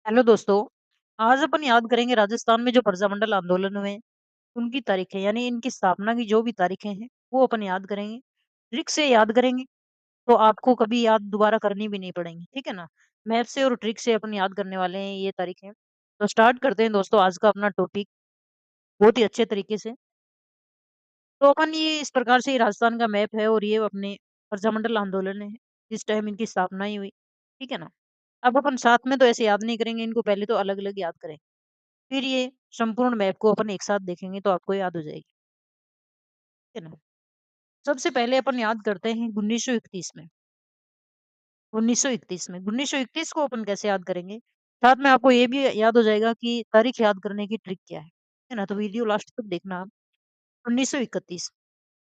Hello दोस्तों। आज अपन याद करेंगे राजस्थान में जो प्रजामंडल आंदोलन हुए उनकी तारीखें यानी इनकी स्थापना की जो भी तारीखें हैं वो अपन याद करेंगे। ट्रिक से याद करेंगे तो आपको कभी याद दोबारा करनी भी नहीं पड़ेंगी, ठीक है ना। मैप से और ट्रिक से अपन याद करने वाले हैं ये तारीखें। तो स्टार्ट करते हैं दोस्तों आज का अपना टॉपिक बहुत ही अच्छे तरीके से। तो अपन ये इस प्रकार से ये राजस्थान का मैप है और ये अपने प्रजामंडल आंदोलन है जिस टाइम इनकी स्थापना ही हुई, ठीक है ना। अब अपन साथ में तो ऐसे याद नहीं करेंगे इनको, पहले तो अलग अलग याद करेंगे, फिर ये संपूर्ण मैप को अपन एक साथ देखेंगे तो आपको याद हो जाएगी, ठीक है ना। सबसे पहले अपन याद करते हैं 1931 में। 1931 में 1931 को अपन कैसे याद करेंगे, साथ में आपको ये भी याद हो जाएगा कि तारीख याद करने की ट्रिक क्या है ना। तो वीडियो लास्ट तक देखना आप। 1931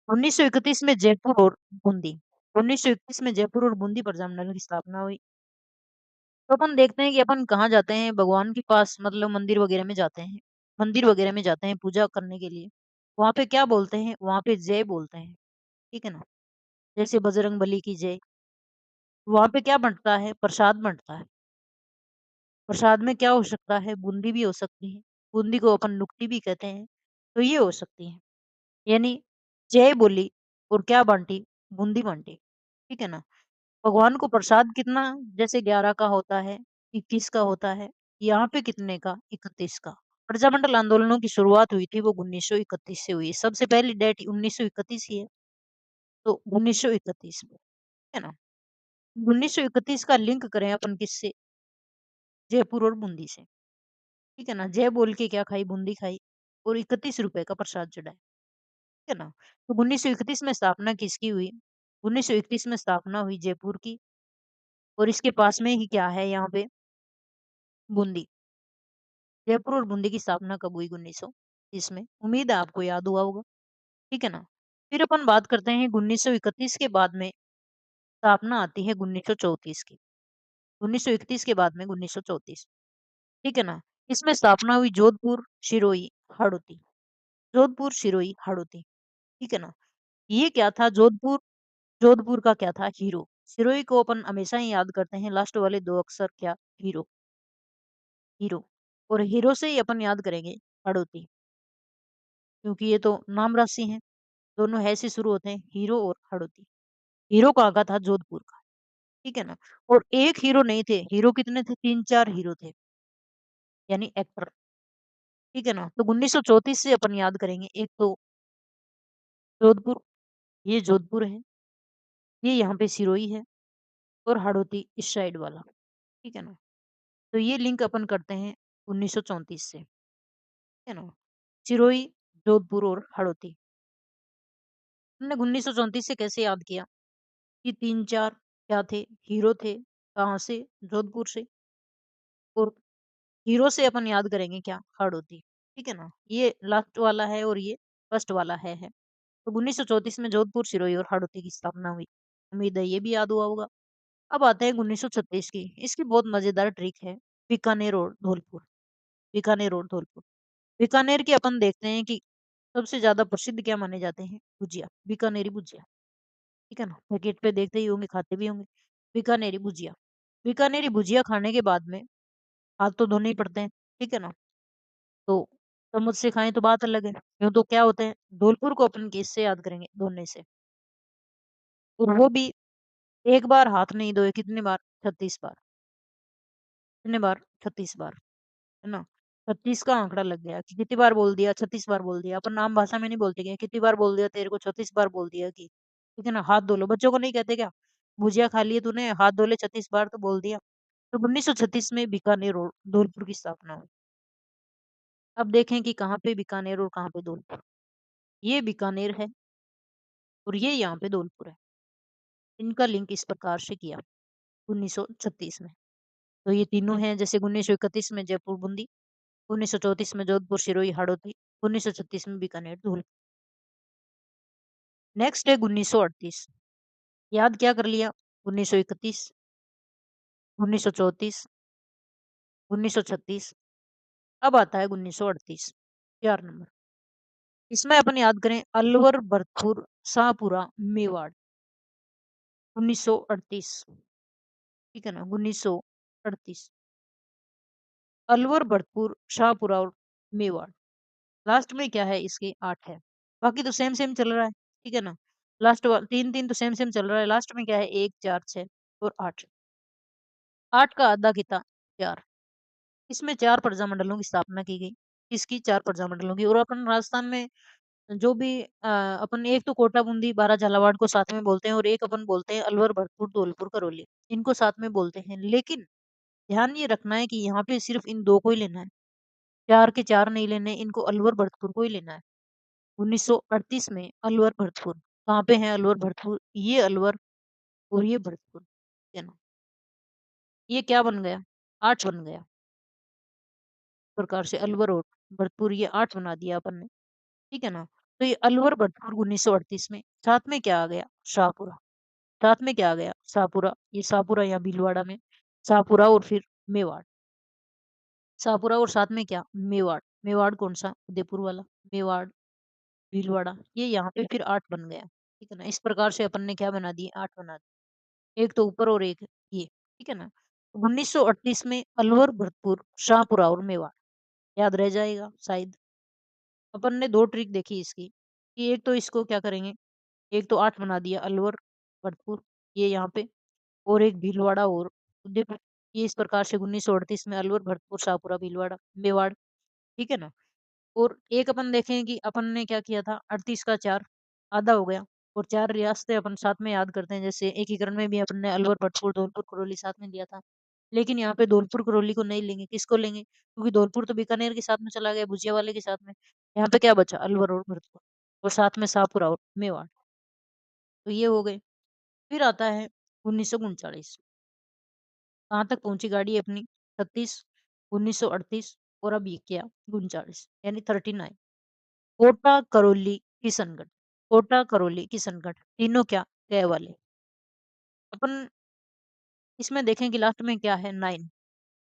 1931 में जयपुर और बूंदी 1931 में जयपुर और बूंदी प्रजामंडल की स्थापना हुई। तो अपन देखते हैं कि अपन कहाँ जाते हैं, भगवान के पास मतलब मंदिर वगैरह में जाते हैं। मंदिर वगैरह में जाते हैं पूजा करने के लिए। वहां पे क्या बोलते हैं, वहां पे जय बोलते हैं, ठीक है ना। जैसे बजरंग बली की जय। वहां पे क्या बनता है, प्रसाद बनता है। प्रसाद में क्या हो सकता है, बूंदी भी हो सकती है। बूंदी को अपन नुक्ती भी कहते हैं। तो ये हो सकती है, यानी जय बोली और क्या बांटी, बूंदी बांटी, ठीक है ना। भगवान को प्रसाद कितना, जैसे 11 का होता है, 21 का होता है। यहाँ पे कितने का, 31 का। प्रजामंडल आंदोलनों की शुरुआत हुई थी वो 1931 से हुई। सबसे पहली डेट 1931 ही है। तो 1931 में, है ना। 1931 का लिंक करें अपन किससे, जयपुर और बूंदी से, ठीक है ना। जय बोल के क्या खाई, बूंदी खाई और 31 रुपए का प्रसाद चढ़ाया, ठीक है ना। तो 1931 में स्थापना किसकी हुई, 1931 में स्थापना हुई जयपुर की। और इसके पास में ही क्या है यहाँ पे, बूंदी। जयपुर और बूंदी की स्थापना कब हुई, 1930 में। उम्मीद है आपको याद हुआ होगा, ठीक है ना। फिर अपन बात करते हैं 1931 के बाद में स्थापना आती है 1934 की। 1931 के बाद में 1934, ठीक है ना। इसमें स्थापना हुई जोधपुर, सिरोही, हाड़ौती। जोधपुर, सिरोही, हाड़ौती, ठीक है ना। ये क्या था, जोधपुर। जोधपुर का क्या था, हीरो। सिरोही को अपन हमेशा ही याद करते हैं, लास्ट वाले दो अक्षर क्या, हीरो। हीरो। और हीरो से ही अपन याद करेंगे हाड़ौती, क्योंकि ये तो नाम राशि हैं। दोनों है से शुरू होते हैं, हीरो और हाड़ौती। हीरो कहाँ का था, जोधपुर का, ठीक है ना। और एक हीरो नहीं थे, हीरो कितने थे, तीन चार हीरो थे, यानी एक्टर, ठीक है ना। तो 1934 से अपन याद करेंगे, एक तो जोधपुर, ये जोधपुर है, ये यहाँ पे सिरोही है, और हाड़ौती इस साइड वाला, ठीक है ना। तो ये लिंक अपन करते हैं 1934 से, है ना। सिरोही, जोधपुर और हाड़ौती। हमने 1934 से कैसे याद किया कि तीन चार क्या थे, हीरो थे, कहाँ से, जोधपुर से। और हीरो से अपन याद करेंगे क्या, हाड़ौती, ठीक है ना। ये लास्ट वाला है और ये फर्स्ट वाला है। तो 1934 में जोधपुर, सिरोही और हाड़ौती की स्थापना हुई। उम्मीद है ये भी याद हुआ होगा। अब आते हैं 1936 की। इसकी बहुत मजेदार ट्रिक है, बीकानेर और धौलपुर। बीकानेर और धौलपुर। बीकानेर की अपन देखते हैं कि सबसे ज्यादा प्रसिद्ध क्या माने जाते हैं, भुजिया, बीकानेरी भुजिया, ठीक है ना। पैकेट पे देखते ही होंगे, खाते भी होंगे, बीकानेरी भुजिया। बीकानेरी भुजिया खाने के बाद में हाथ तो धोने ही पड़ते हैं, ठीक है ना। तो चम्मच से खाएं तो बात अलग है, क्यों तो क्या होते हैं, धौलपुर को अपन किससे याद करेंगे, धोने से। और वो भी एक बार हाथ नहीं धोए, कितने बार, 36 बार। कितने बार, 36 बार, है ना। 36 का आंकड़ा लग गया कि कितनी बार बोल दिया, 36 बार बोल दिया। अपन आम भाषा में नहीं बोलते क्या, कितनी बार बोल दिया तेरे को, 36 बार बोल दिया कि, ठीक है ना। हाथ धो लो, बच्चों को नहीं कहते क्या, भुजिया खा लिए तूने, हाथ धो ले, 36 बार तो बोल दिया। तो 1936 में बीकानेर और धौलपुर की स्थापना हुई। अब देखें कि कहाँ पे बीकानेर और कहाँ पे धौलपुर। ये बीकानेर है और ये यहाँ पे धौलपुर है। इनका लिंक इस प्रकार से किया 1936 में। तो ये तीनों हैं, जैसे 1931 में जयपुर बूंदी, 1934 में जोधपुर, सिरोही, हाड़ौती, 1936 में बीकानेर, धौलपुर। नेक्स्ट है 1938। याद क्या कर लिया, 1931, 1934, 1936। अब आता है 1938, 4 नंबर। इसमें अपन याद करें, अलवर, भरतपुर, शाहपुरा, मेवाड़। 1938, ठीक है ना, 1938। अलवर, भरतपुर, शाहपुरा और मेवाड़। लास्ट में क्या है इसके 8 है। बाकी तो सेम-सेम चल रहा है, ठीक है ना? लास्ट वा 3-3 तो सेम-सेम चल रहा है, लास्ट में क्या है 1, 4, 6 और 8। 8 का आधा कितना 4। इसमें 4 प्रजामंडलों की स्थापना की गई। किसकी? 4 प्रजामंडलों की और अपन राजस्थान में जो भी अपन एक तो कोटा, बूंदी, बारह, झालावाड़ को साथ में बोलते हैं और एक अपन बोलते हैं अलवर, भरतपुर, धौलपुर, करौली। इनको साथ में बोलते हैं। लेकिन ध्यान ये रखना है कि यहाँ पे सिर्फ इन 2 को ही लेना है। 4 के 4 नहीं लेने, इनको अलवर, भरतपुर को ही लेना है। 1938 में अलवर, भरतपुर। कहाँ पे है अलवर, भरतपुर? ये अलवर और ये भरतपुर, ठीक है ना? ये क्या बन गया? 8 बन गया। इस प्रकार से अलवर और भरतपुर ये 8 बना दिया अपन ने, ठीक है ना? तो ये अलवर, भरतपुर 1938 में। साथ में क्या आ गया? शाहपुरा। साथ में क्या आ गया? शाहपुरा। ये शाहपुरा यहाँ भीलवाड़ा में। शाहपुरा और फिर मेवाड़। शाहपुरा और साथ में क्या? मेवाड़। मेवाड़ कौन-सा? उदयपुर वाला। मेवाड़, भीलवाड़ा। ये यहाँ पे फिर 8 बन गया, ठीक है ना? इस प्रकार से अपन ने क्या बना दिए? 8 बना दिए। एक तो ऊपर और एक ये, ठीक है ना? 1938 में अलवर, भरतपुर, शाहपुरा और मेवाड़। याद रह जाएगा शायद। अपन ने 2 ट्रिक देखी इसकी, कि एक तो इसको क्या करेंगे, एक तो 8 बना दिया अलवर, भरतपुर, ये यहाँ पे और एक भीलवाड़ा और उदयपुर। ये इस प्रकार से 1938 में अलवर, भरतपुर, शाहपुरा, भीलवाड़ा, मेवाड़, ठीक है ना? और एक अपन देखें कि अपन ने क्या किया था 38 का 4 आधा हो गया और 4 रियासतें अपन साथ में याद करते हैं। जैसे एकीकरण में भी अपन ने अलवर, भरतपुर, धौलपुर, करौली साथ में दिया था। लेकिन यहाँ पे धौलपुर, करौली को नहीं लेंगे, किसको लेंगे? क्योंकि धौलपुर तो बीकानेर के साथ में चला गया, भुजिया वाले के साथ में। यहाँ पे क्या बचा? अलवर और भरतपुर और साथ में शाहपुरा और मेवाड़। तो ये हो गए। फिर आता है 1939। कहाँ तक पहुँची गाड़ी अपनी? 36, 1938 और अब ये क्या? 39 यानी 39। कोटा, करौली, किशनगढ़। कोटा, करौली, किशनगढ़ तीनों क्या? कै वाले। अपन इसमें देखें कि लास्ट में क्या है? 9।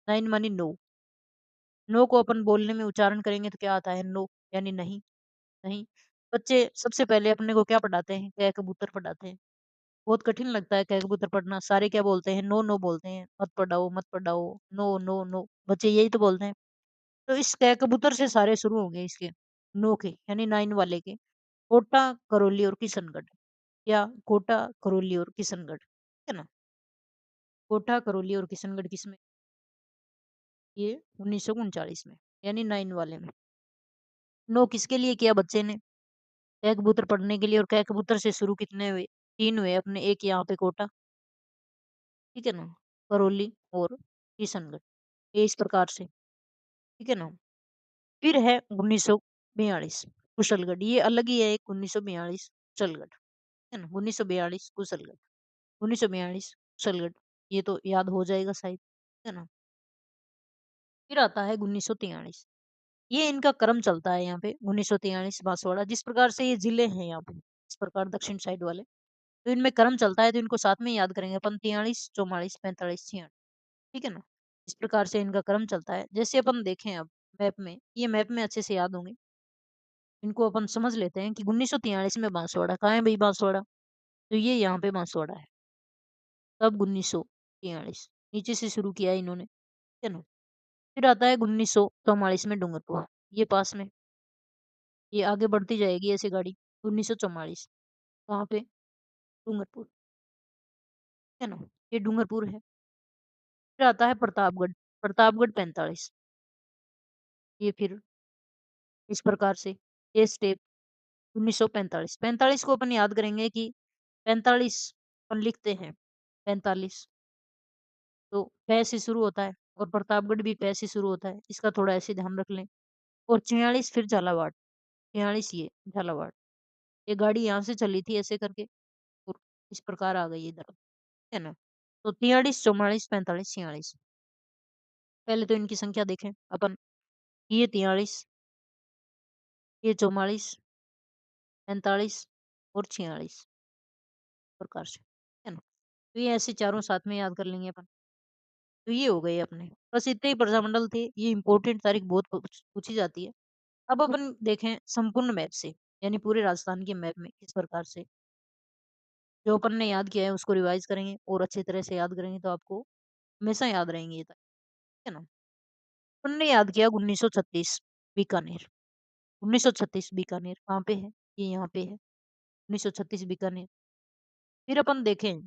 9 मानी नो। नो को अपन बोलने में उच्चारण करेंगे तो क्या आता है? नो यानी नहीं, नहीं। बच्चे सबसे पहले अपने को क्या पढ़ाते हैं? कै कबूतर पढ़ाते हैं। बहुत कठिन लगता है कै कबूतर पढ़ना। सारे क्या बोलते हैं? नो, नो बोलते हैं। मत पढ़ाओ, मत पढ़ाओ। No, no, no. बच्चे यही तो बोलते हैं। तो इस कै कबूतर से सारे शुरू होंगे इसके, नो के यानी 9 वाले के। कोटा, करौली और किशनगढ़। क्या? कोटा, करौली और किशनगढ़, ठीक है ना? कोटा, करौली और किशनगढ़ किसमें? ये 1939 में, यानी 9 वाले में। नो किसके लिए किया बच्चे ने? कै कबूतर पढ़ने के लिए और कै कबूतर से शुरू कितने हुए? 3 हुए अपने, एक यहाँ पे कोटा, ठीक है ना? करौली और किशनगढ़, ये इस प्रकार से, ठीक है ना? फिर है 1942 कुशलगढ़, ये अलग ही है एक 1942 कुशलगढ़, है ना? 1942 कुशलगढ़, 1942 कुशलगढ़, ये तो याद हो जाएगा शायद, है ना? फिर आता है 1943। ये इनका क्रम चलता है यहाँ पे 1943 बांसवाड़ा, जिस प्रकार से ये जिले हैं यहाँ पे, इस प्रकार दक्षिण साइड वाले, तो इनमें क्रम चलता है तो इनको साथ में याद करेंगे अपन 43, 44, 45, 46, ठीक है ना? इस प्रकार से इनका क्रम चलता है। जैसे अपन देखें अब मैप में, ये मैप में अच्छे से याद होंगे। इनको अपन समझ लेते हैं कि 1943 में बांसवाड़ा कहाँ है भई बांसवाड़ा? तो ये यहाँ पे बांसवाड़ा है। तब 1943 नीचे से शुरू किया है इन्होंने, ठीक है ना? फिर आता है 1944 में डूंगरपुर, ये पास में, ये आगे बढ़ती जाएगी ऐसे गाड़ी। 1944 कहाँ पे? डूंगरपुर, है ना? ये डूंगरपुर है। फिर आता है प्रतापगढ़, प्रतापगढ़ 45, ये फिर इस प्रकार से ये स्टेप 1945। 45 को अपन याद करेंगे कि 45 अपन लिखते हैं 45 तो पै से शुरू होता है और प्रतापगढ़ भी पै से शुरू होता है। इसका थोड़ा ऐसे ध्यान रख लें। और 46 फिर झालावाड़, 46 ये झालावाड़। ये गाड़ी यहाँ से चली थी ऐसे करके और इस प्रकार आ गई इधर, है ना? तो 43, 44, 45, 46 पहले तो इनकी संख्या देखें अपन। ये 43, ये 44, 45 और 46 प्रकार से, है ना? तो ये ऐसे चारों साथ में याद कर लेंगे अपन। तो ये हो गए अपने। बस इतने ही प्रजामंडल थे। ये इम्पोर्टेंट तारीख बहुत पूछी जाती है। अब अपन देखें संपूर्ण मैप से, यानी पूरे राजस्थान के मैप में किस प्रकार से जो अपन ने याद किया है उसको रिवाइज करेंगे और अच्छी तरह से याद करेंगे तो आपको हमेशा याद रहेंगे ये तारीख, है ना? उनने याद किया 1936 बीकानेर। 1936 बीकानेर कहाँ पे है? ये यहाँ पे है, 1936 बीकानेर। फिर अपन देखें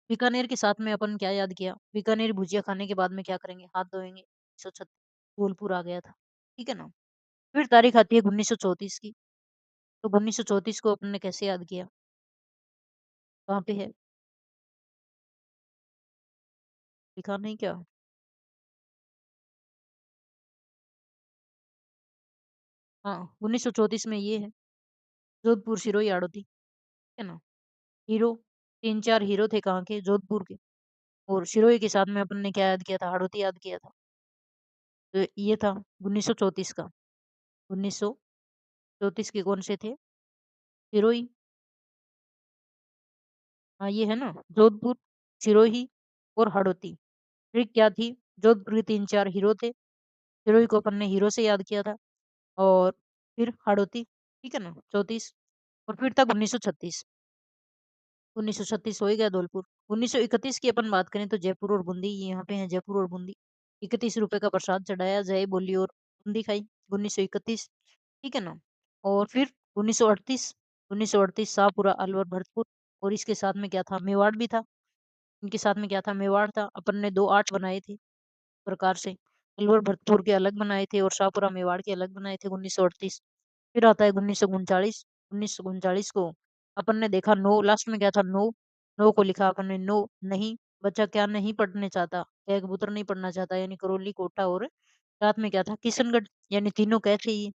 बीकानेर के साथ में अपन क्या याद किया? बीकानेर भुजिया खाने के बाद में क्या करेंगे? हाथ धोएँगे। 1936 धौलपुर आ गया था, ठीक है ना? फिर तारीख आती है 1934 की, तो 1934 को अपन ने कैसे याद किया? कहाँ पे है? लिखा नहीं क्या? हाँ, 1934 में ये है, जोधपुर, सिरोही, हाड़ौती, ठीक है ना? हीरो 3-4 हीरो थे कहाँ के? जोधपुर के और सिरोही के साथ में अपन ने क्या याद किया था? हाड़ौती याद किया था। तो ये था 1934 का। 1934 के कौन से थे? सिरोही हाँ, ये है ना जोधपुर, सिरोही और हाड़ौती। ट्रिक क्या थी? जोधपुर के 3-4 हीरो थे, सिरोही को अपन ने हीरो से याद किया था और फिर हाड़ौती, ठीक है ना? 34 और फिर तक 1936। 1936 हो ही गया धौलपुर। 1931 की अपन बात करें तो जयपुर और बूंदी, ये यहाँ पे हैं जयपुर और बूंदी। ₹31 का प्रसाद चढ़ाया, जय बोली और बूंदी खाई। 1931 ठीक है ना? और फिर 1938 1938 शाहपुरा, अलवर, भरतपुर और इसके साथ में क्या था? मेवाड़ भी था। इनके साथ में क्या था? मेवाड़ था। अपन ने 2 8 बनाए थे प्रकार से। अलवर, भरतपुर के अलग बनाए थे और शाहपुरा, मेवाड़ के अलग बनाए थे 1938। फिर आता है 1939 1939 को अपन ने देखा नो लास्ट में क्या था? नो नो को लिखा अपन ने नो नहीं बच्चा क्या नहीं पढ़ने चाहता? क्या कबूतर नहीं पढ़ना चाहता? यानी करौली, कोटा और साथ में क्या था? किशनगढ़ यानी तीनों क्या थे ये?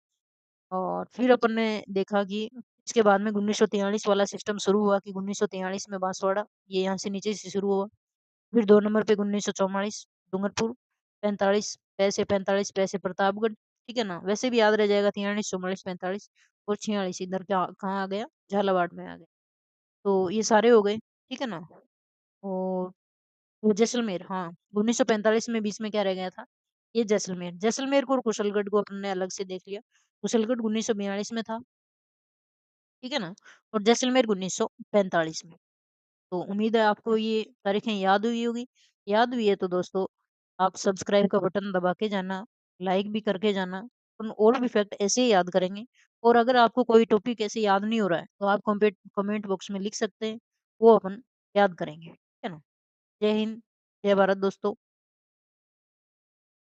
और फिर अपन ने देखा कि इसके बाद में 1943 वाला सिस्टम शुरू हुआ कि 1943 में बांसवाड़ा, ये यहाँ से नीचे से शुरू हुआ। फिर 2 नंबर पे 1944 डूंगरपुर, 45 पैसे प्रतापगढ़, ठीक है ना? वैसे भी याद रह जाएगा 43, 44, 45 और 46 इधर क्या कहाँ आ गया? झालावाड़ में आ गया। तो ये सारे हो गए, ठीक है ना? और वो जैसलमेर हाँ, 1945 में बीच में क्या रह गया था? ये जैसलमेर। जैसलमेर को और कुशलगढ़ को अपन ने अलग से देख लिया। कुशलगढ़ 1942 में था, ठीक है ना? और जैसलमेर 1945 में। तो उम्मीद है आपको ये तारीखें याद हुई होगी। याद हुई है तो दोस्तों आप सब्सक्राइब का बटन दबा के जाना, लाइक भी करके जाना। उन और भी फैक्ट ऐसे ही याद करेंगे और अगर आपको कोई टॉपिक ऐसे याद नहीं हो रहा है तो आप कमेंट बॉक्स में लिख सकते हैं, वो अपन याद करेंगे। ठीक है ना? जय हिंद, जय भारत दोस्तों।